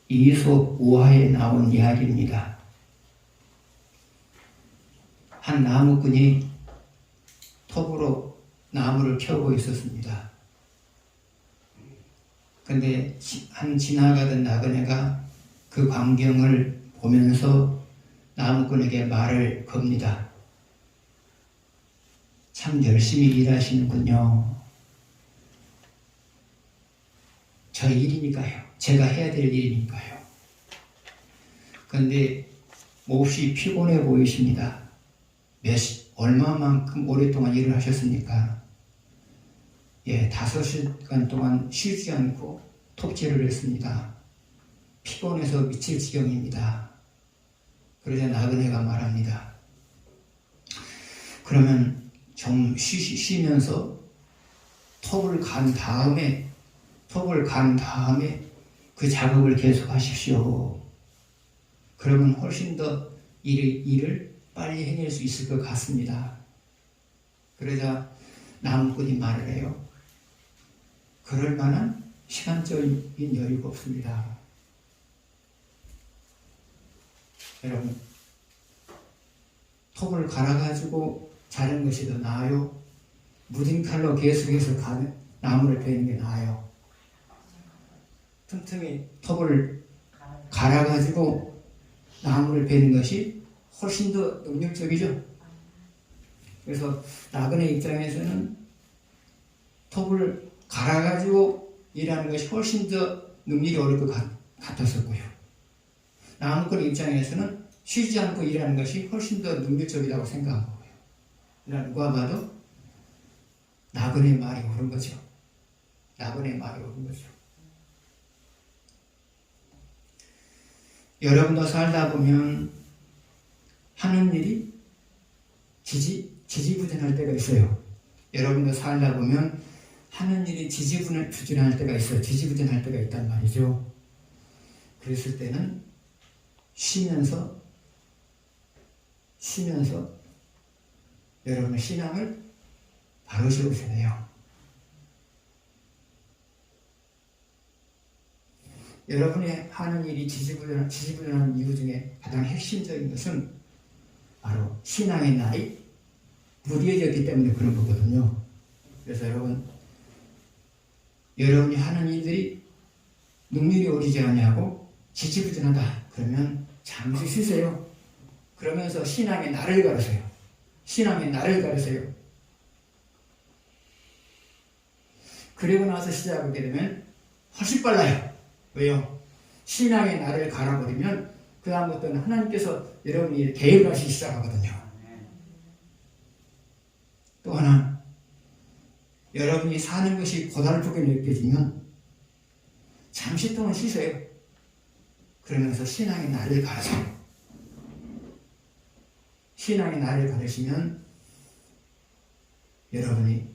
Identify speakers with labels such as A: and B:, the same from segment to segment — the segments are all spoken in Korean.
A: 이솝 우화에 나온 이야기입니다. 한 나무꾼이 톱으로 나무를 켜고 있었습니다. 근데 한 지나가던 나그네가 그 광경을 보면서 나무꾼에게 말을 겁니다. 참 열심히 일하시는군요. 저 일이니까요. 제가 해야 될 일이니까요. 그런데 몹시 피곤해 보이십니다. 얼마만큼 오랫동안 일을 하셨습니까? 5시간 동안 쉬지 않고 톱질을 했습니다. 피곤해서 미칠 지경입니다. 그러자 나그네가 말합니다. 그러면 좀 쉬면서 톱을 간 다음에 그 작업을 계속 하십시오. 그러면 훨씬 더 일을 빨리 해낼 수 있을 것 같습니다. 그러자 나무꾼이 말을 해요. 그럴 만한 시간적인 여유가 없습니다. 여러분, 톱을 갈아가지고 자른 것이 더 나아요? 무딘 칼로 계속해서 나무를 베는 게 나아요? 틈틈이 톱을 갈아가지고 나무를 베는 것이 훨씬 더 능력적이죠. 그래서 나그네 입장에서는 톱을 갈아가지고 일하는 것이 훨씬 더 능력이 어려울 것 같았었고요. 나무꾼 입장에서는 쉬지 않고 일하는 것이 훨씬 더 능력적이라고 생각한 거고요. 누가 봐도 나그네 말이 옳은 거죠. 나그네 말이 옳은 거죠. 여러분도 살다 보면 하는 일이 지지부진할 때가 있어요. 여러분도 살다 보면 하는 일이 지지부진할 때가 있어요. 지지부진할 때가 있단 말이죠. 그랬을 때는 쉬면서 여러분의 신앙을 바로 세우셔야 돼요. 여러분이 하는 일이 지지부진한 이유 중에 가장 핵심적인 것은 바로 신앙의 날이 무뎌졌기 때문에 그런 거거든요. 그래서 여러분이 하는 일들이 능률이 오르지 않냐고 지지부진하다. 그러면 잠시 쉬세요. 그러면서 신앙의 날을 가르세요. 신앙의 날을 가르세요. 그리고 나서 시작하게 되면 훨씬 빨라요. 왜요? 신앙의 날을 갈아버리면 그 다음부터는 하나님께서 여러분이 계획을 하시기 시작하거든요. 또 하나, 여러분이 사는 것이 고달프게 느껴지면 잠시 동안 쉬세요. 그러면서 신앙의 날을 가르세요. 신앙의 날을 가르시면 여러분이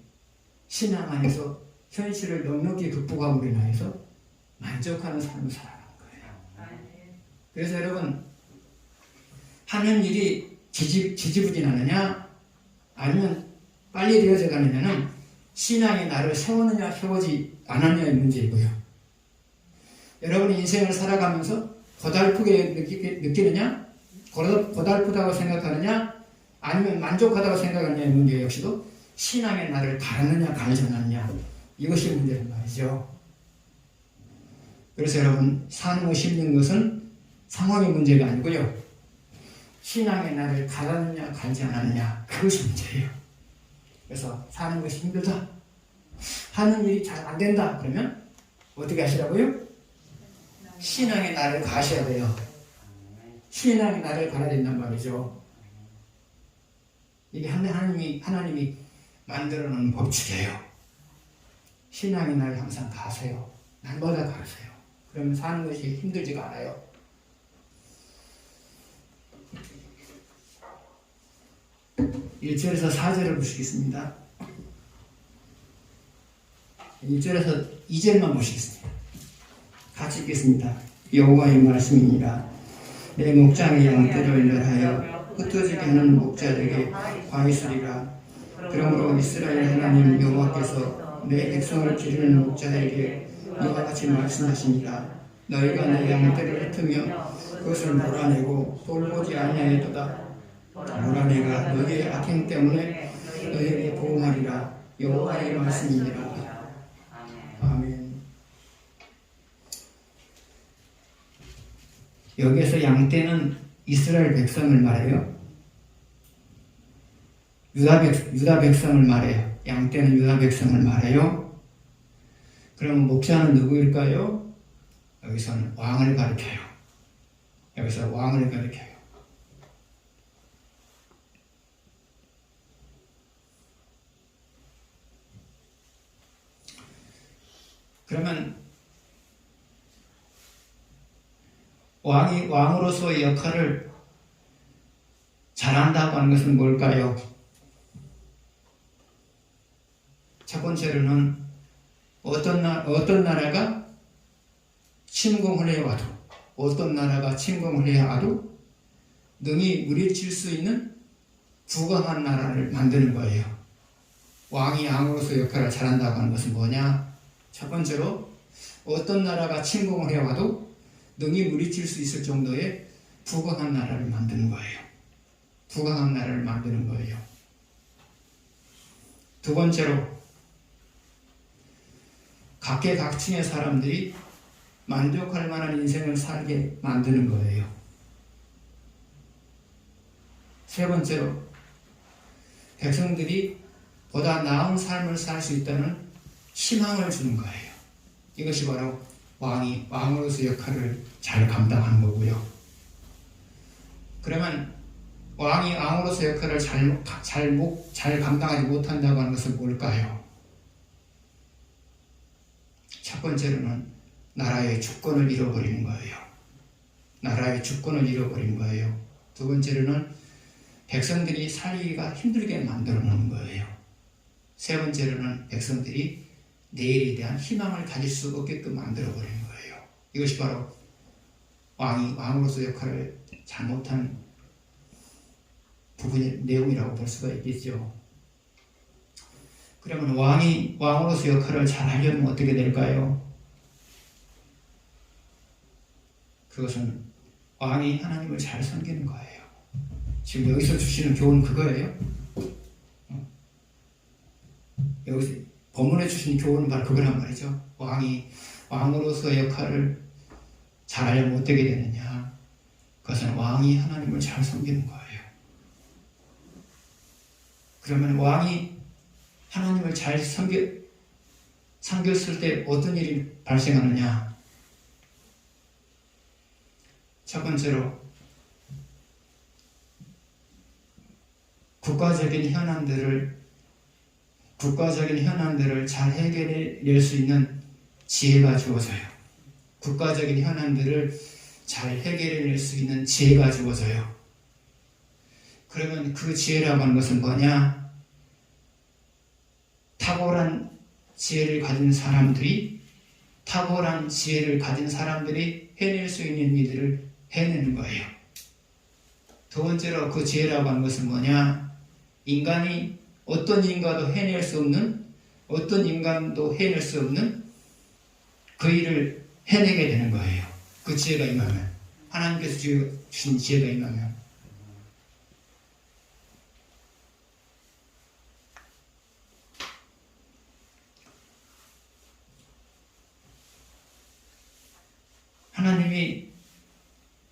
A: 신앙 안에서 현실을 넉넉히 극복함으로 인하여서 만족하는 삶을 살아가는 거예요. 그래서 여러분, 하는 일이 지지부진하느냐 아니면 빨리 되어져 가느냐는 신앙의 날을 세우느냐 세우지 않았느냐의 문제이고요. 여러분이 인생을 살아가면서 고달프게 느끼느냐, 고달프다고 생각하느냐, 아니면 만족하다고 생각하느냐의 문제 역시도 신앙의 날을 가르느냐 가르지 않느냐, 이것이 문제란 말이죠. 그래서 여러분, 사는 것이 힘든 것은 상황의 문제가 아니고요, 신앙의 날을 가르느냐 가르지 않느냐, 그것이 문제예요. 그래서 사는 것이 힘들다, 하는 일이 잘 안 된다, 그러면 어떻게 하시라고요? 신앙의 날을 가셔야 돼요. 신앙의 날을 가야 된단 말이죠. 이게 하나님이 만들어 놓은 법칙이에요. 신앙의 날을 항상 가세요. 날마다 가세요. 그러면 사는 것이 힘들지가 않아요. (1절에서 4절을) 보시겠습니다. 1절에서 2절만 보시겠습니다. 같이 읽겠습니다. 여호와의 말씀이니라. 내 목장의 양떼를 멸하여 흩어지게 하는 목자에게 과있으리라. 그러므로 이스라엘 하나님 여호와께서 내 백성을 기르는 목자에게 이와 같이 말씀하시니라. 너희가 내 양떼를 흩으며 그것을 몰아내고 돌보지 아니하였도다. 몰아내가 너희의 악행 때문에 너희에게 보응하리라. 여호와의 말씀이니라. 아멘. 여기에서 양떼는 이스라엘 백성을 말해요. 유다 백성을 말해요. 양떼는 유다 백성을 말해요. 그러면 목자는 누구일까요? 여기서는 왕을 가리켜요. 여기서 왕을 가리켜요. 그러면 왕이 왕으로서의 역할을 잘한다고 하는 것은 뭘까요? 첫 번째로는 어떤 나라가 침공을 해와도 능히 물리칠 수 있는 부강한 나라를 만드는 거예요. 왕이 왕으로서 역할을 잘한다고 하는 것은 뭐냐? 첫 번째로 어떤 나라가 침공을 해와도 능히 물리칠 수 있을 정도의 부강한 나라를 만드는 거예요. 부강한 나라를 만드는 거예요. 두 번째로 각계각층의 사람들이 만족할 만한 인생을 살게 만드는 거예요. 세 번째로 백성들이 보다 나은 삶을 살 수 있다는 희망을 주는 거예요. 이것이 바로 왕이 왕으로서 역할을 잘 감당하는 거고요. 그러면 왕이 왕으로서 역할을 잘 감당하지 못한다고 하는 것은 뭘까요? 첫 번째로는 나라의 주권을 잃어버리는 거예요. 나라의 주권을 잃어버리는 거예요. 두 번째로는 백성들이 살기가 힘들게 만들어 놓는 거예요. 세 번째로는 백성들이 내일에 대한 희망을 가질 수 없게끔 만들어 버리는 거예요. 이것이 바로 왕이 왕으로서 역할을 잘못한 부분의 내용이라고 볼 수가 있겠죠. 그러면 왕이 왕으로서 역할을 잘 하려면 어떻게 될까요? 그것은 왕이 하나님을 잘 섬기는 거예요. 지금 여기서 주시는 교훈은 그거예요. 여기서 본문에 주신 교훈은 바로 그거란 말이죠. 왕이 왕으로서의 역할을 잘하려면 어떻게 되느냐? 그것은 왕이 하나님을 잘 섬기는 거예요. 그러면 왕이 하나님을 잘 섬겼을 때 어떤 일이 발생하느냐? 첫 번째로 국가적인 현안들을 잘 해결해낼 수 있는 지혜가 주어져요. 국가적인 현안들을 잘 해결해낼 수 있는 지혜가 주어져요. 그러면 그 지혜라고 하는 것은 뭐냐? 탁월한 지혜를 가진 사람들이 해낼 수 있는 일들을 해내는 거예요. 두 번째로 그 지혜라고 하는 것은 뭐냐? 어떤 인간도 해낼 수 없는 그 일을 해내게 되는 거예요. 그 지혜가 임하면, 하나님께서 주신 지혜가 임하면. 하나님이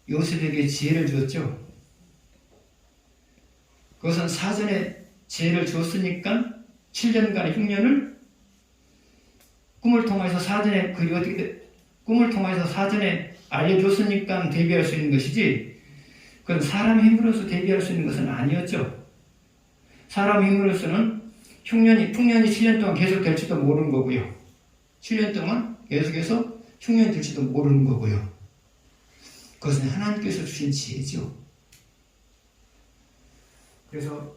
A: 요셉에게 지혜를 주었죠. 그것은 사전에 지혜를 주었으니까 7년간의 흉년을 꿈을 통해서 사전에 알려줬으니까 대비할 수 있는 것이지, 그건 사람의 힘으로서 대비할 수 있는 것은 아니었죠. 사람의 힘으로서는 풍년이 7년 동안 계속 될지도 모르는 거고요. 7년 동안 계속해서 흉년이 될지도 모르는 거고요. 그것은 하나님께서 주신 지혜죠. 그래서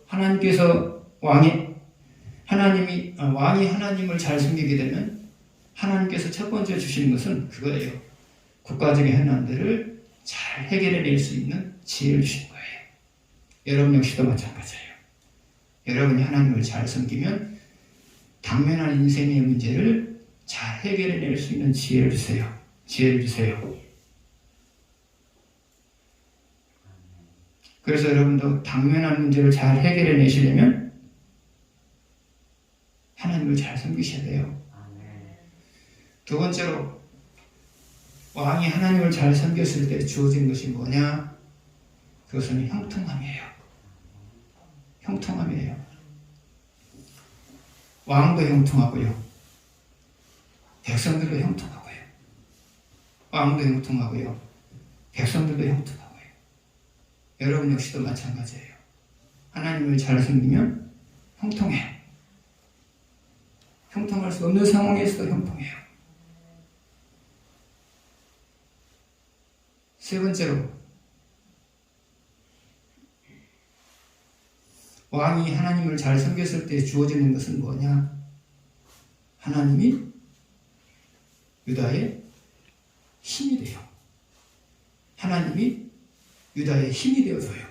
A: 왕이 하나님을 잘 섬기게 되면 하나님께서 첫 번째 주시는 것은 그거예요. 국가적인 현안들을 잘 해결해낼 수 있는 지혜를 주신 거예요. 여러분 역시도 마찬가지예요. 여러분이 하나님을 잘 섬기면 당면한 인생의 문제를 잘 해결해낼 수 있는 지혜를 주세요. 지혜를 주세요. 그래서 여러분도 당면한 문제를 잘 해결해 내시려면 하나님을 잘 섬기셔야 돼요. 두 번째로 왕이 하나님을 잘 섬겼을 때 주어진 것이 뭐냐? 그것은 형통함이에요. 형통함이에요. 왕도 형통하고요. 백성들도 형통하고요. 왕도 형통하고요. 백성들도 형통하고요. 여러분 역시도 마찬가지예요. 하나님을 잘 섬기면 형통해요. 형통할 수 없는 상황에서도 형통해요. 세 번째로 왕이 하나님을 잘 섬겼을 때 주어지는 것은 뭐냐? 하나님이 유다의 힘이 돼요. 하나님이 유다의 힘이 되어줘요.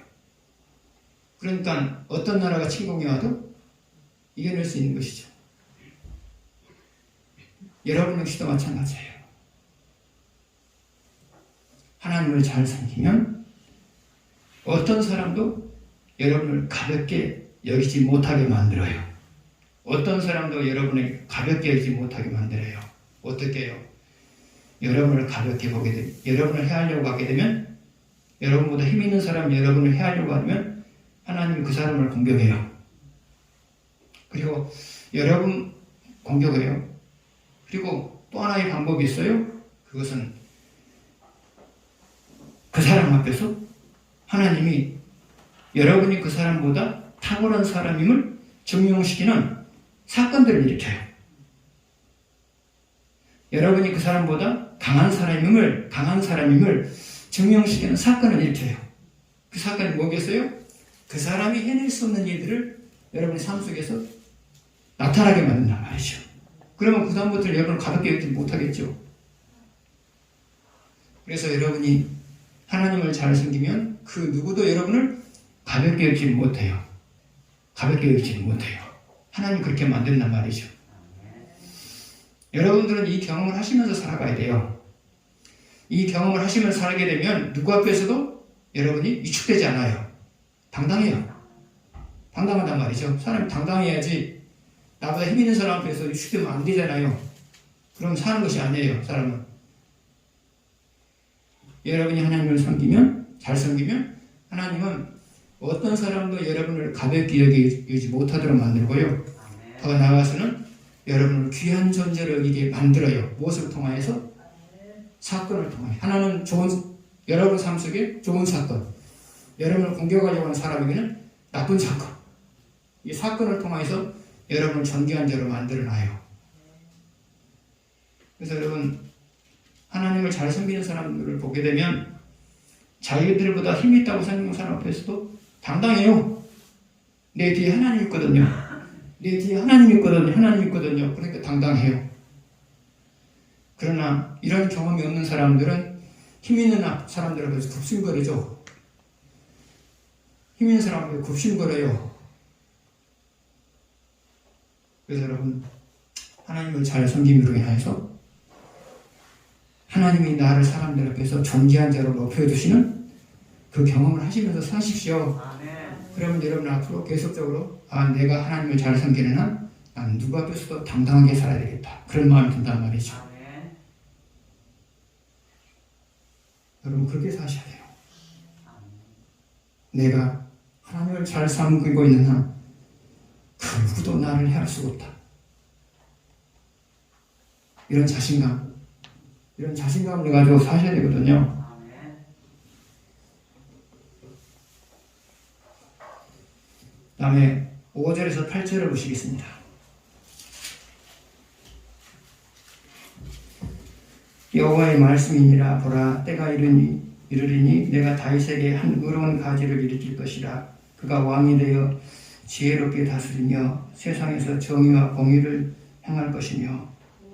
A: 그러니까 어떤 나라가 침공해 와도 이겨낼 수 있는 것이죠. 여러분 역시도 마찬가지예요. 하나님을 잘 섬기면 어떤 사람도 여러분을 가볍게 여기지 못하게 만들어요. 어떤 사람도 여러분을 가볍게 여기지 못하게 만들어요. 어떻게 해요? 여러분을 가볍게 보게 되면, 여러분을 해하려고 하게 되면, 여러분보다 힘 있는 사람이 여러분을 해하려고 하면 하나님이 그 사람을 공격해요. 그리고 여러분 공격해요. 그리고 또 하나의 방법이 있어요. 그것은 그 사람 앞에서 하나님이 여러분이 그 사람보다 탁월한 사람임을 증명시키는 사건들을 일으켜요. 여러분이 그 사람보다 강한 사람임을 증명시키는 사건을 일으켜요. 그 사건이 뭐겠어요? 그 사람이 해낼 수 없는 일들을 여러분의 삶 속에서 나타나게 만든단 말이죠. 그러면 그 다음부터 여러분을 가볍게 여기지 못하겠죠. 그래서 여러분이 하나님을 잘 섬기면 그 누구도 여러분을 가볍게 여기지 못해요. 가볍게 여기지 못해요. 하나님 그렇게 만든단 말이죠. 여러분들은 이 경험을 하시면서 살아가야 돼요. 이 경험을 하시면서 살게 되면 누구 앞에서도 여러분이 위축되지 않아요. 당당해요. 당당하단 말이죠. 사람이 당당해야지 나보다 힘 있는 사람 앞에서 위축되면 안 되잖아요. 그럼 사는 것이 아니에요. 사람은. 여러분이 하나님을 섬기면, 잘 섬기면 하나님은 어떤 사람도 여러분을 가볍게 여기지 못하도록 만들고요. 더 나아가서는 여러분을 귀한 존재로 여기게 만들어요. 무엇을 통하여서? 사건을 통하여. 하나는 여러분 삶 속에 좋은 사건, 여러분을 공격하려고 하는 사람에게는 나쁜 사건. 이 사건을 통해서 여러분을 존귀한 자로 만들어놔요. 그래서 여러분 하나님을 잘 섬기는 사람들을 보게 되면 자기들보다 힘이 있다고 생각하는 사람 앞에서도 당당해요. 내 뒤에 하나님 있거든요. 내 뒤에 하나님 있거든요. 그러니까 당당해요. 그러나 이런 경험이 없는 사람들은 힘 있는 사람들 앞에서 굽신거리죠. 힘 있는 사람 앞에서 굽신거려요. 그래서 여러분 하나님을 잘 섬김으로 인해서 하나님이 나를 사람들 앞에서 존귀한 자로 높여주시는 그 경험을 하시면서 사십시오. 그러면 여러분 앞으로 계속적으로 내가 하나님을 잘 섬기는 한 난 누구 앞에서도 당당하게 살아야 되겠다. 그런 마음이 든단 말이죠. 여러분 그렇게 사셔야 돼요. 내가 하나님을 잘 섬기고 있는 한 그 누구도 나를 해할 수 없다. 이런 자신감을 가지고 사셔야 되거든요. 다음에 5절에서 8절을 보시겠습니다. 여호와의 말씀이니라. 보라, 때가 이르리니 내가 다윗에게 한 의로운 가지를 일으킬 것이라. 그가 왕이 되어 지혜롭게 다스리며 세상에서 정의와 공의를 행할 것이며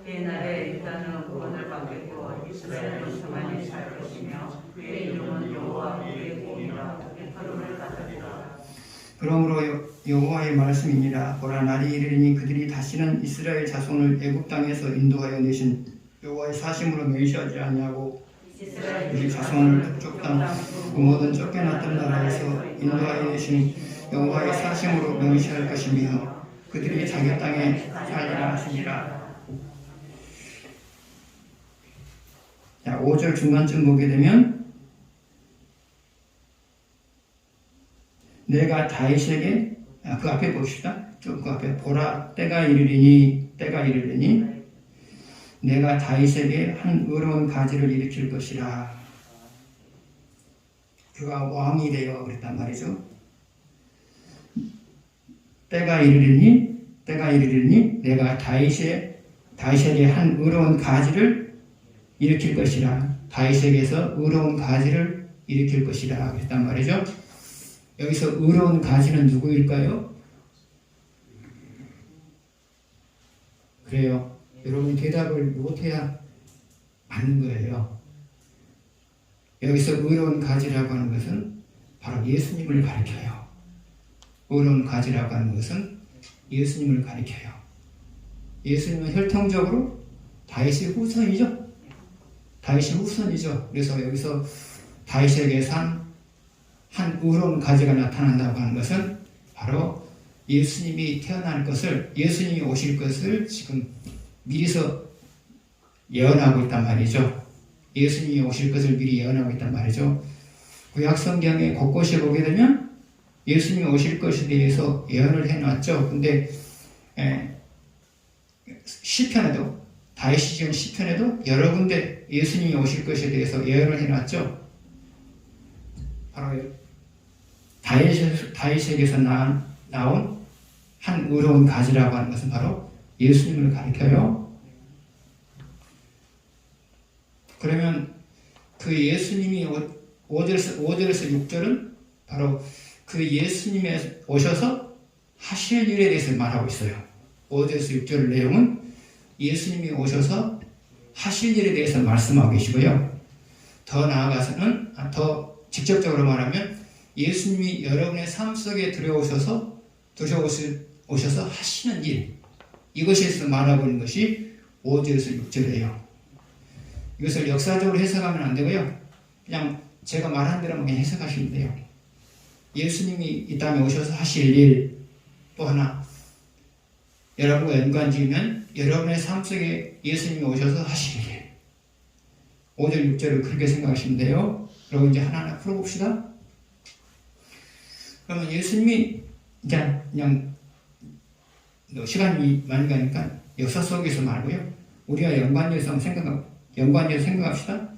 B: 그의 나라에 유다는 구원을 받겠고 이스라엘은 평안히 살 것이며 그의 이름은 여호와 그의 공의라 그의 터름을 받으리라.
A: 그러므로 여호와의 말씀이니라. 보라, 날이 이르리니 그들이 다시는 이스라엘 자손을 애굽 땅에서 인도하여 내신 여호와의 사심으로 맹세하지 않냐고
B: 이스라엘
A: 우리 자손을 쫓던 그 모든 쫓겨났던 나라에서 인도하여 내신 여호와의 사심으로 맹세할 것이며 그들이 자기 땅에 살리라 하시니라. 자, 5절 중간쯤 보게 되면 내가 다윗에게 그 앞에 봅시다. 좀 그 앞에 보라 때가 이르리니 내가 다윗에게 한 의로운 가지를 일으킬 것이라. 그가 왕이 되어 그랬단 말이죠. 때가 이르리니 내가 다윗에게 한 의로운 가지를 일으킬 것이라. 다윗에게서 의로운 가지를 일으킬 것이라 그랬단 말이죠. 여기서 의로운 가지는 누구일까요? 그래요. 여러분이 대답을 못해야 맞는 거예요. 여기서 의로운 가지라고 하는 것은 바로 예수님을 가리켜요. 의로운 가지라고 하는 것은 예수님을 가리켜요. 예수님은 혈통적으로 다윗의 후손이죠. 그래서 여기서 다윗에게 한 의로운 가지가 나타난다고 하는 것은 바로 예수님이 태어날 것을, 예수님이 오실 것을 지금 미리서 예언하고 있단 말이죠. 예수님이 오실 것을 미리 예언하고 있단 말이죠. 구약 성경에 곳곳에 보게 되면 예수님이 오실 것에 대해서 예언을 해놨죠. 근데 시편에도, 다윗이 지은 시편에도 여러 군데 예수님이 오실 것에 대해서 예언을 해놨죠. 바로 다윗에게서 나온 한 의로운 가지라고 하는 것은 바로 예수님을 가리켜요. 그러면 그 예수님이 5절에서 6절은 바로 그 예수님이 오셔서 하실 일에 대해서 말하고 있어요. 5절에서 6절 내용은 예수님이 오셔서 하실 일에 대해서 말씀하고 계시고요. 더 나아가서는, 더 직접적으로 말하면 예수님이 여러분의 삶 속에 들어오셔서 하시는 일, 이것에 대해서 말하고 있는 것이 5절에서 6절이에요. 이것을 역사적으로 해석하면 안 되고요. 그냥 제가 말한 대로만 그냥 해석하시면 돼요. 예수님이 이 땅에 오셔서 하실 일, 또 하나 여러분과 연관지으면 여러분의 삶 속에 예수님이 오셔서 하실 일, 5절 6절을 그렇게 생각하시면 돼요. 그리고 이제 하나하나 풀어봅시다. 그러면 예수님이 이제 그냥 시간이 많이 가니까 역사 속에서 말고요. 우리가 연관해서 생각합시다.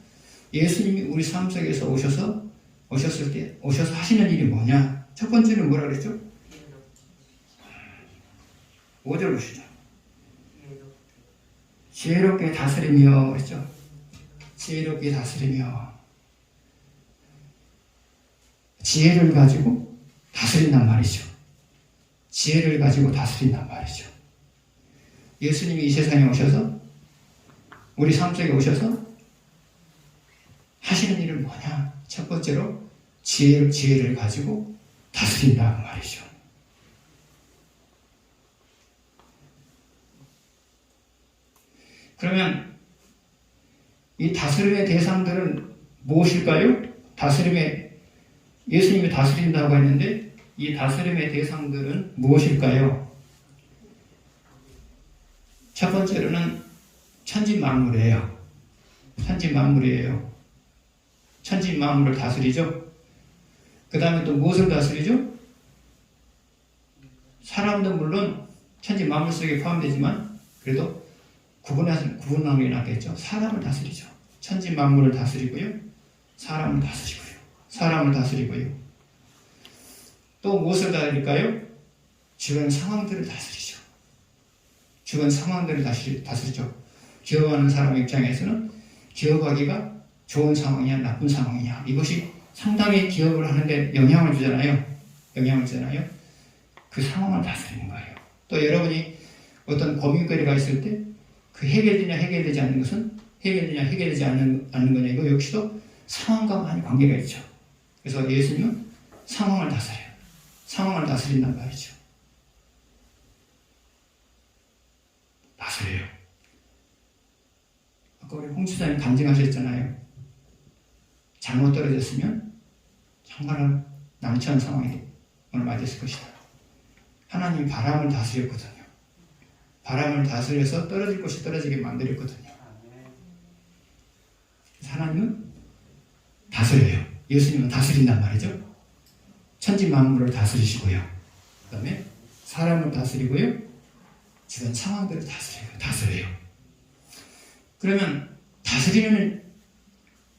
A: 예수님이 우리 삶 속에서 오셨을 때 하시는 일이 뭐냐? 첫 번째는 뭐라 그랬죠? 5절 보시죠. 지혜롭게 다스리며 그랬죠. 지혜롭게 다스리며, 지혜를 가지고 다스린단 말이죠. 지혜를 가지고 다스린단 말이죠. 예수님이 이 세상에 오셔서, 우리 삶 속에 오셔서 하시는 일은 뭐냐? 첫 번째로 지혜를 가지고 다스린다고 말이죠. 그러면 이 다스림의 대상들은 무엇일까요? 예수님이 다스린다고 했는데 이 다스림의 대상들은 무엇일까요? 첫 번째로는 천지만물이에요. 천지만물을 다스리죠. 그 다음에 또 무엇을 다스리죠? 사람도 물론 천지만물 속에 포함되지만 그래도 구분하는 게 낫겠죠. 사람을 다스리죠. 천지만물을 다스리고요. 사람을 다스리고요. 또 무엇을 다스릴까요? 주변 상황들을 다스리죠. 기업하는 사람 입장에서는 기업하기가 좋은 상황이냐 나쁜 상황이냐, 이것이 상당히 기업을 하는데 영향을 주잖아요. 그 상황을 다스리는 거예요. 또 여러분이 어떤 고민거리가 있을 때 그 해결되지 않는 거냐, 이거 역시도 상황과 많이 관계가 있죠. 그래서 예수님은 상황을 다스린단 말이죠. 다스려요. 아까 우리 홍 지사님 간증하셨잖아요. 잘못 떨어졌으면 정말 남처한 상황에 오늘 맞았을 것이다. 하나님이 바람을 다스렸거든요. 바람을 다스려서 떨어질 곳이 떨어지게 만들었거든요. 하나님은 다스려요. 예수님은 다스린단 말이죠. 천지 만물을 다스리시고요. 그 다음에 사람을 다스리고요. 주변 상황들을 다스려요. 그러면 다스리는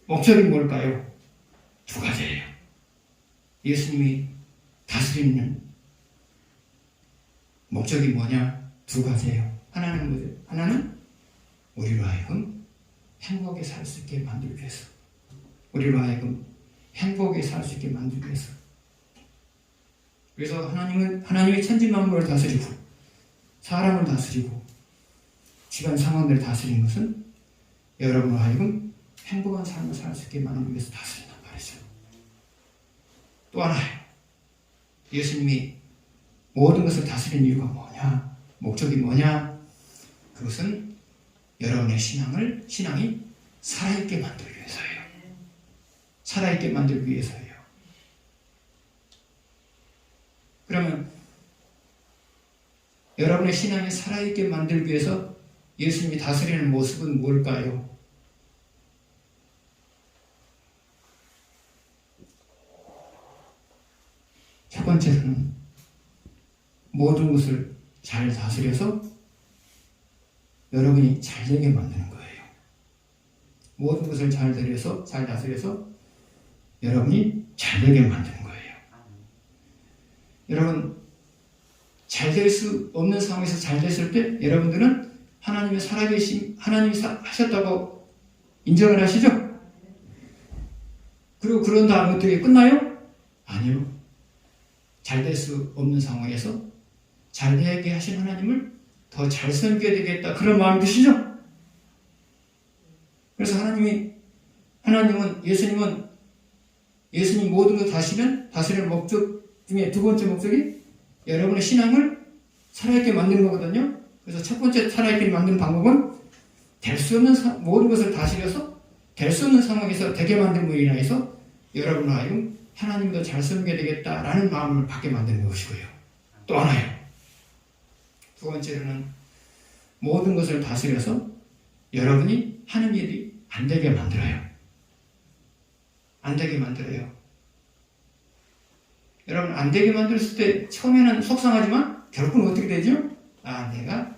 A: 목적이 뭘까요? 두 가지예요. 예수님이 다스리는 목적이 뭐냐? 두 가지예요. 하나는 우리로 하여금 행복하게 살 수 있게 만들기 위해서. 우리로 하여금 행복하게 살 수 있게 만들기 위해서. 그래서 하나님이 천지 만물을 다스리고 사람을 다스리고 주변 상황들을 다스리는 것은 여러분으로 하여금 행복한 삶을 살 수 있게 만들기 위해서 다스린단 말이죠. 또 하나요. 예수님이 모든 것을 다스리는 이유가 뭐냐? 목적이 뭐냐? 그것은 여러분의 신앙이 살아있게 만들기 위해서예요. 살아있게 만들기 위해서예요. 그러면 여러분의 신앙이 살아있게 만들기 위해서 예수님이 다스리는 모습은 뭘까요? 첫 번째로는 모든 것을 잘 다스려서 여러분이 잘 되게 만드는 거예요. 모든 것을 잘 다스려서 여러분이 잘 되게 만드는 거예요. 여러분, 잘 될 수 없는 상황에서 잘 됐을 때 여러분들은 하나님의 살아계심, 하나님이 하셨다고 인정을 하시죠? 그리고 그런 다음에 어떻게 끝나요? 아니요. 잘 될 수 없는 상황에서 잘 되게 하신 하나님을 더 잘 섬겨야 되겠다. 그런 마음이 드시죠? 그래서 예수님 모든 걸 다스리는 목적 중에 두 번째 목적이 여러분의 신앙을 살아있게 만드는 거거든요. 그래서 첫 번째 살아있게 만드는 방법은 모든 것을 다스려서 될 수 없는 상황에서 되게 만듦으로 인하여서 여러분을 하여금 하나님도 잘 섬겨야 되겠다라는 마음을 갖게 만드는 것이고요. 또 하나요. 두 번째로는 모든 것을 다스려서 여러분이 하는 일이 안 되게 만들어요. 안 되게 만들어요. 여러분, 안 되게 만들었을 때 처음에는 속상하지만 결국은 어떻게 되죠? 내가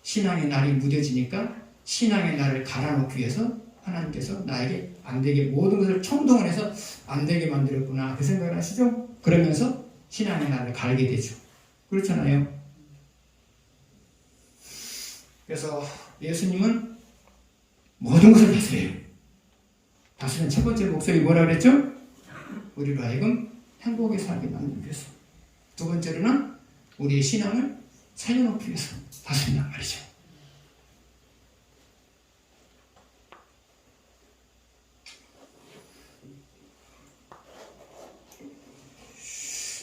A: 신앙의 날이 무뎌지니까 신앙의 날을 갈아놓기 위해서 하나님께서 나에게 안 되게 모든 것을 총동원해서 안 되게 만들었구나. 그 생각을 하시죠? 그러면서 신앙의 날을 갈게 되죠. 그렇잖아요. 그래서 예수님은 모든 것을 다스려요. 다스리는 첫 번째 목적이 뭐라 그랬죠? 우리로 하여금 행복하게 살게 만들기 위해서. 두 번째로는 우리의 신앙을 살려놓기 위해서 다스린단 말이죠.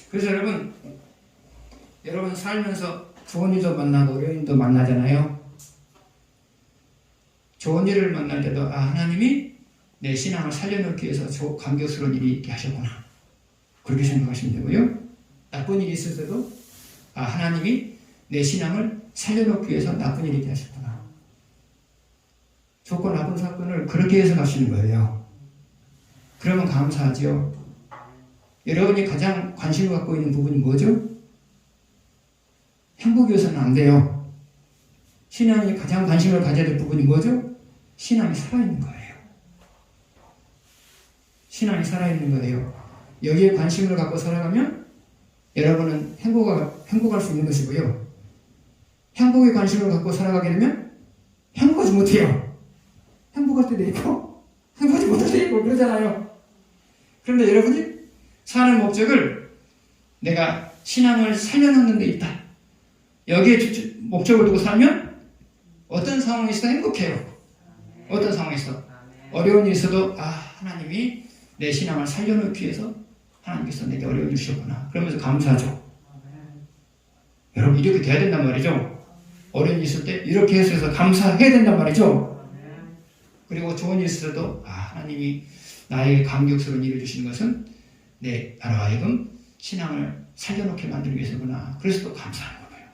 A: 그래서 여러분 살면서 좋은 일도 만나고 어려운 일도 만나잖아요. 좋은 일을 만날 때도 하나님이 내 신앙을 살려놓기 위해서 감격스러운 일이 있게 하셨구나. 그렇게 생각하시면 되고요. 나쁜 일이 있을 때도 하나님이 내 신앙을 살려놓기 위해서 나쁜 일이 있게 하셨구나. 좋고 나쁜 사건을 그렇게 해석하시는 거예요. 그러면 감사하죠. 여러분이 가장 관심을 갖고 있는 부분이 뭐죠? 행복이 위해서는 안 돼요. 신앙이 가장 관심을 가져야 될 부분이 뭐죠? 신앙이 살아있는 거예요. 신앙이 살아있는 거예요. 여기에 관심을 갖고 살아가면 여러분은 행복할 수 있는 것이고요. 행복에 관심을 갖고 살아가게 되면 행복하지 못해요. 행복할 때도 있고 행복하지 못할 때도 있고 그러잖아요. 그런데 여러분이 사는 목적을 내가 신앙을 살려놓는 데 있다. 여기에 목적을 두고 살면 어떤 상황에서도 행복해요. 어떤 상황에서 어려운 일이 있어도 하나님이 내 신앙을 살려놓기 위해서 하나님께서 내게 어려운 일을 주셨구나. 그러면서 감사하죠. 여러분 이렇게 돼야 된단 말이죠. 어려운 일이 있을 때 이렇게 해서 감사해야 된단 말이죠. 그리고 좋은 일 있어도 하나님이 나에게 감격스러운 일을 주시는 것은 나로 하여금 신앙을 살려놓게 만들기 위해서구나. 그래서 또 감사하는 거예요.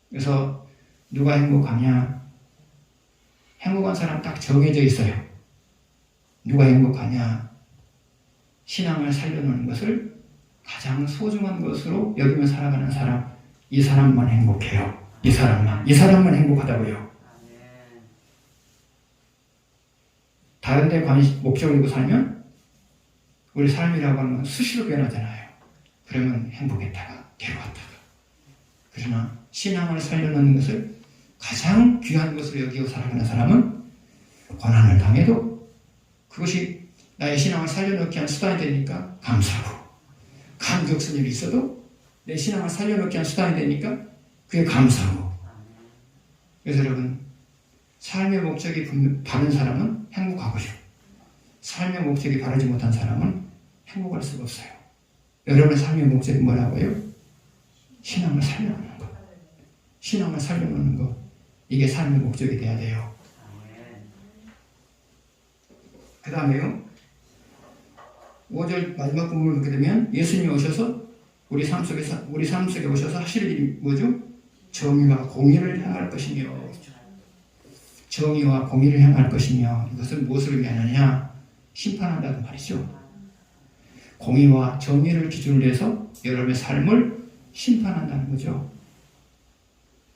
A: 그래서 누가 행복하냐? 행복한 사람 딱 정해져 있어요. 누가 행복하냐? 신앙을 살려놓는 것을 가장 소중한 것으로 여기며 살아가는 사람, 이 사람만 행복해요. 이 사람만 행복하다고요. 다른 데 목적을 두고 살면 우리 삶이라고 하는 건 수시로 변하잖아요. 그러면 행복했다가 괴로웠다가. 그러나 신앙을 살려놓는 것을 가장 귀한 것으로 여기고 살아가는 사람은 고난을 당해도 그것이 나의 신앙을 살려놓기 위한 수단이 되니까 감사하고, 감격스러운 일이 있어도 내 신앙을 살려놓기 위한 수단이 되니까 그게 감사하고. 그래서 여러분, 삶의 목적이 바른 사람은 행복하고요. 삶의 목적이 바르지 못한 사람은 행복할 수가 없어요. 여러분의 삶의 목적이 뭐라고요? 신앙을 살려놓는 것. 신앙을 살려놓는 것. 이게 삶의 목적이 돼야 돼요. 그 다음에요. 5절 마지막 부분을 보게 되면 예수님이 오셔서 우리 삶 속에 오셔서 하실 일이 뭐죠? 정의와 공의를 향할 것이며, 정의와 공의를 향할 것이며, 이것은 무엇을 의미하느냐? 심판한다는 말이죠. 공의와 정의를 기준으로 해서 여러분의 삶을 심판한다는 거죠.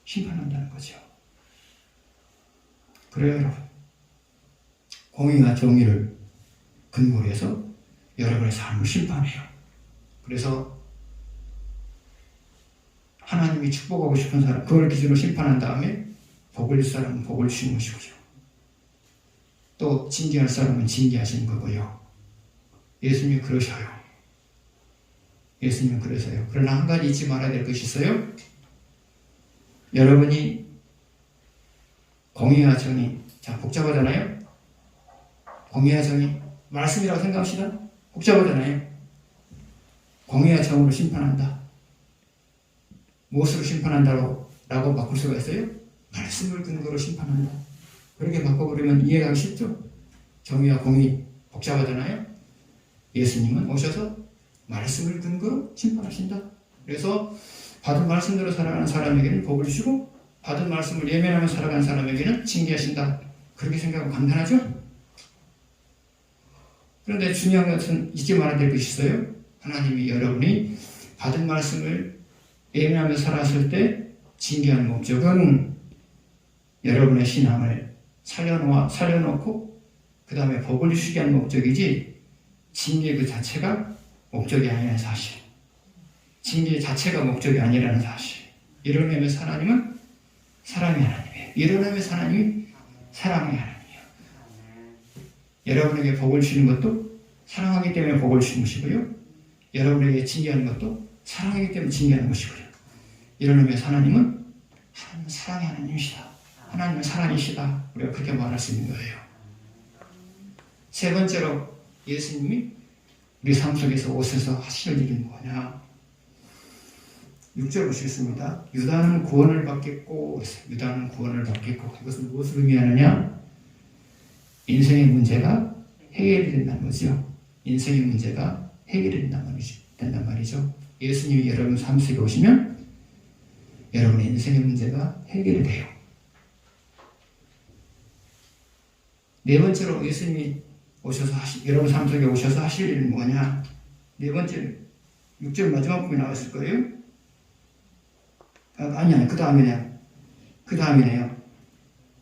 A: 심판한다는 거죠. 그래요, 여러분. 공의와 정의를 근거로 해서 여러분의 삶을 심판해요. 그래서 하나님이 축복하고 싶은 사람, 그걸 기준으로 심판한 다음에 복을 줄 사람은 복을 주시는 것이고요. 또 징계할 사람은 징계하시는 거고요. 예수님이 그러셔요. 예수님은 그러세요. 그러나 한 가지 잊지 말아야 될 것이 있어요. 여러분이 공의와 정의, 자, 복잡하잖아요. 공의와 정의, 말씀이라고 생각합시다. 복잡하잖아요. 공의와 정의로 심판한다. 무엇으로 심판한다고 라고 바꿀 수가 있어요? 말씀을 근거로 심판한다. 그렇게 바꿔버리면 이해하기 쉽죠? 정의와 공의 복잡하잖아요. 예수님은 오셔서 말씀을 근거로 심판하신다. 그래서 받은 말씀대로 살아가는 사람에게는 복을 주시고 받은 말씀을 예면하며 살아가는 사람에게는 징계하신다. 그렇게 생각하면 간단하죠? 그런데 중요한 것은 잊지 말아야 될 것이 있어요. 하나님이 여러분이 받은 말씀을 예면하며 살았을 때 징계하는 목적은 여러분의 신앙을 살려놓고 그 다음에 복을 주시게 하는 목적이지, 징계 그 자체가 목적이 아니라는 사실. 징계 자체가 목적이 아니라는 사실. 이런 의미에서 하나님은 사랑의 하나님이에요. 이런 의미에서 하나님이 사랑의 하나님이에요. 여러분에게 복을 주시는 것도 사랑하기 때문에 복을 주시는 것이고요. 여러분에게 징계하는 것도 사랑하기 때문에 징계하는 것이고요. 이런 의미에서 하나님은 사랑의 하나님이시다. 하나님은 사랑이시다. 우리가 그렇게 말할 수 있는 거예요. 세 번째로 예수님이 우리 삶 속에서 오셔서 하실 일이 뭐냐? 6절 보시겠습니다. 유다는 구원을 받겠고, 유다는 구원을 받겠고, 이것은 무엇을 의미하느냐? 인생의 문제가 해결이 된다는 거죠. 인생의 문제가 해결이 된단 말이죠. 예수님이 여러분 삶 속에 오시면 여러분의 인생의 문제가 해결이 돼요. 네 번째로 예수님이 오셔서 여러분 삶 속에 오셔서 하실 일은 뭐냐? 네 번째, 6절 마지막 부분이 나왔을 거예요. 아니야, 그 다음이네요.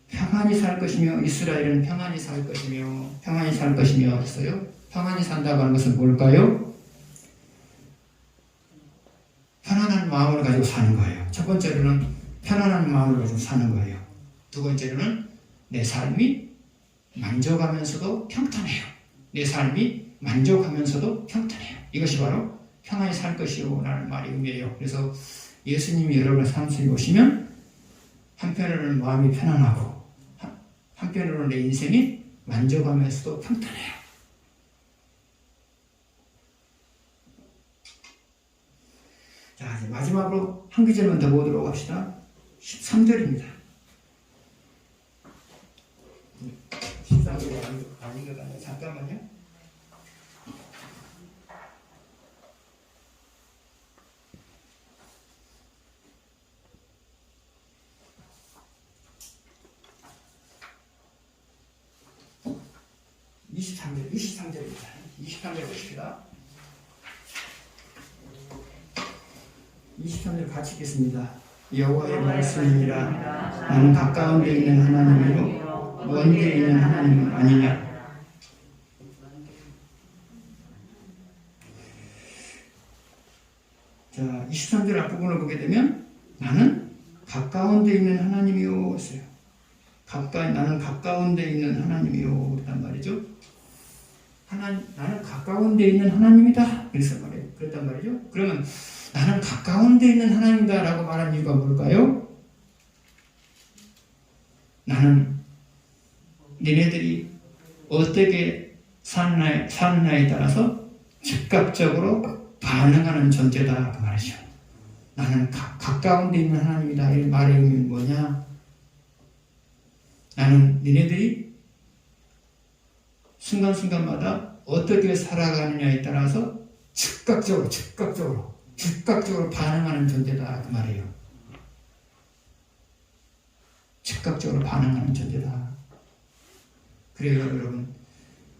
A: 평안히 살 것이며, 이스라엘은 평안히 살 것이며, 평안히 살 것이며 했어요. 평안히 산다고 하는 것은 뭘까요? 편안한 마음을 가지고 사는 거예요. 첫 번째로는 편안한 마음을 가지고 사는 거예요. 두 번째로는 내 삶이 만족하면서도 평탄해요. 내 삶이 만족하면서도 평탄해요. 이것이 바로 평안히 살 것이요 라는 말이 의미해요. 그래서 예수님이 여러분의 삶 속에 오시면 한편으로는 마음이 편안하고 한편으로는 내 인생이 만족하면서도 평탄해요. 자, 이제 마지막으로 한 구절만 더 보도록 합시다. 13절입니다. 23절이 아닌 것 같네요. 잠깐만요. (23절) 23절입니다. 23절 보십시다. 23절 같이 읽겠습니다. 여호와의 말씀이니라. 나는 가까운 데 있는 하나님이요 먼 데 있는 하나님은 아니냐. 자, 23절 앞부분을 보게 되면 나는 가까운 데 있는 하나님이요 했어요. 나는 가까운 데 있는 하나님이요 그랬단 말이죠. 나는 가까운 데 있는 하나님이다 그랬단 말이죠. 그러면 나는 가까운 데 있는 하나님이다 라고 말한 이유가 뭘까요? 나는 니네들이 어떻게 사느냐에 따라서 즉각적으로 반응하는 존재다 그 말이죠. 나는 가까운 데 있는 하나님이다. 이 말의 의미는 뭐냐? 나는 니네들이 순간순간마다 어떻게 살아가느냐에 따라서 즉각적으로 반응하는 존재다 그 말이에요. 즉각적으로 반응하는 존재다. 그래요 여러분,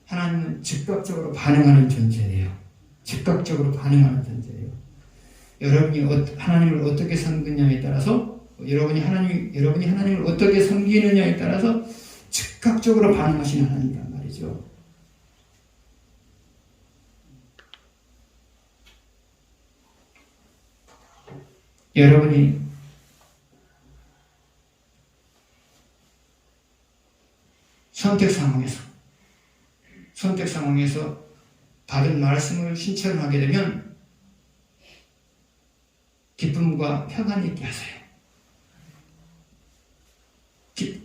A: 하나님은 즉각적으로 반응하는 존재예요. 즉각적으로 반응하는 존재예요. 여러분이 하나님을 어떻게 섬기느냐에 따라서, 여러분이 하나님을 어떻게 섬기느냐에 따라서 즉각적으로 반응하시는 하나님이란 말이죠. 여러분이 선택 상황에서 받은 말씀을 실천하게 되면 기쁨과 평안이 있게 하세요.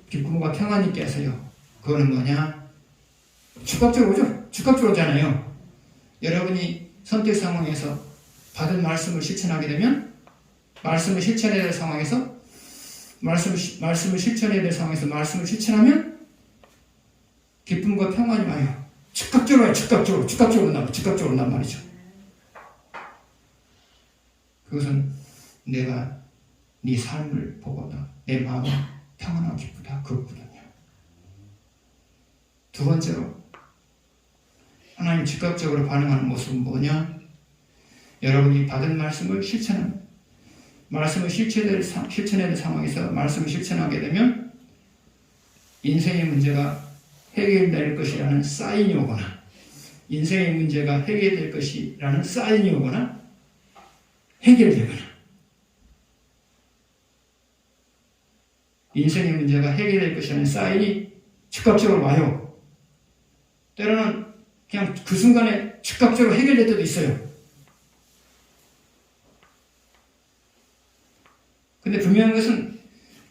A: 기쁨과 평안이 있게 하세요. 그거는 뭐냐? 즉각적으로잖아요. 여러분이 선택 상황에서 받은 말씀을 실천하게 되면 말씀을 실천해야 될 상황에서 말씀을 실천하면 기쁨과 평안이 와요. 즉각적으로 온단 말이죠. 그것은 내가 네 삶을 보고다 내 마음이 평안하고 기쁘다 그렇거든요. 두 번째로 하나님 즉각적으로 반응하는 모습은 뭐냐? 여러분이 받은 말씀을 실천해야 될 상황에서 말씀을 실천하게 되면 인생의 문제가 해결될 것이라는 사인이 오거나 인생의 문제가 해결될 것이라는 사인이 오거나 해결되거나 인생의 문제가 해결될 것이라는 사인이 즉각적으로 와요. 때로는 그냥 그 순간에 즉각적으로 해결될 때도 있어요. 근데 분명한 것은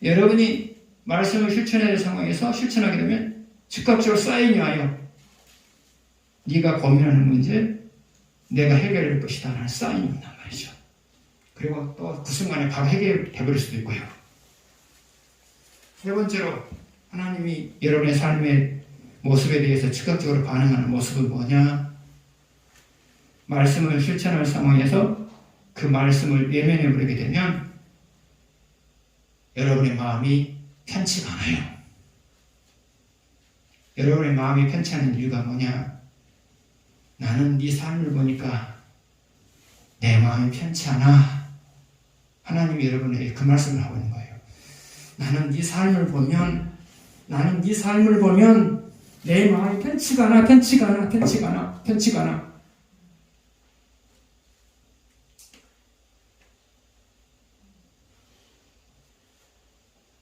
A: 여러분이 말씀을 실천해야 될 상황에서 실천하게 되면 즉각적으로 사인이 와요. 네가 고민하는 문제 내가 해결할 것이다 라는 사인이 온단 말이죠. 그리고 또 그 순간에 바로 해결해버릴 수도 있고요. 세 번째로 하나님이 여러분의 삶의 모습에 대해서 즉각적으로 반응하는 모습은 뭐냐? 말씀을 실천할 상황에서 그 말씀을 외면해버리게 되면 여러분의 마음이 편치가 않아요. 여러분의 마음이 편치 않은 이유가 뭐냐? 나는 네 삶을 보니까 내 마음이 편치 않아. 하나님이 여러분에게 그 말씀을 하고 있는 거예요. 나는 네 삶을 보면 내 마음이 편치가 않아.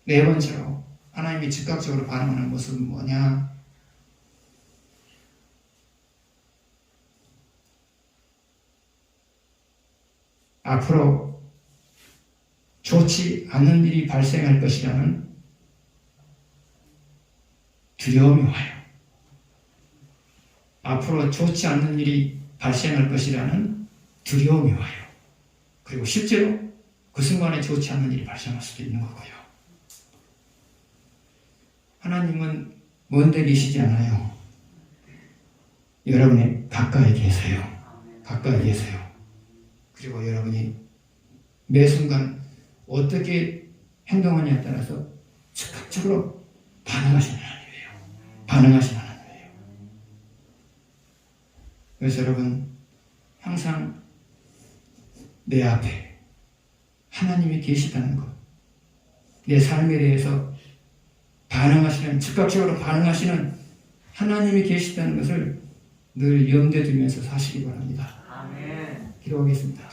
A: 네 번째로 하나님이 즉각적으로 반응하는 모습은 뭐냐? 앞으로 좋지 않은 일이 발생할 것이라는 두려움이 와요. 앞으로 좋지 않는 일이 발생할 것이라는 두려움이 와요. 그리고 실제로 그 순간에 좋지 않은 일이 발생할 수도 있는 거고요. 하나님은 먼데 계시지 않아요. 여러분이 가까이 계세요. 가까이 계세요. 그리고 여러분이 매 순간 어떻게 행동하냐에 따라서 즉각적으로 반응하시는 하나님이에요. 반응하시는 하나님이에요. 그래서 여러분 항상 내 앞에 하나님이 계시다는 것, 내 삶에 대해서 반응하시는, 즉각적으로 반응하시는 하나님이 계시다는 것을 늘 염두에 두면서 사시기 바랍니다.
B: 아멘.
A: 기도하겠습니다.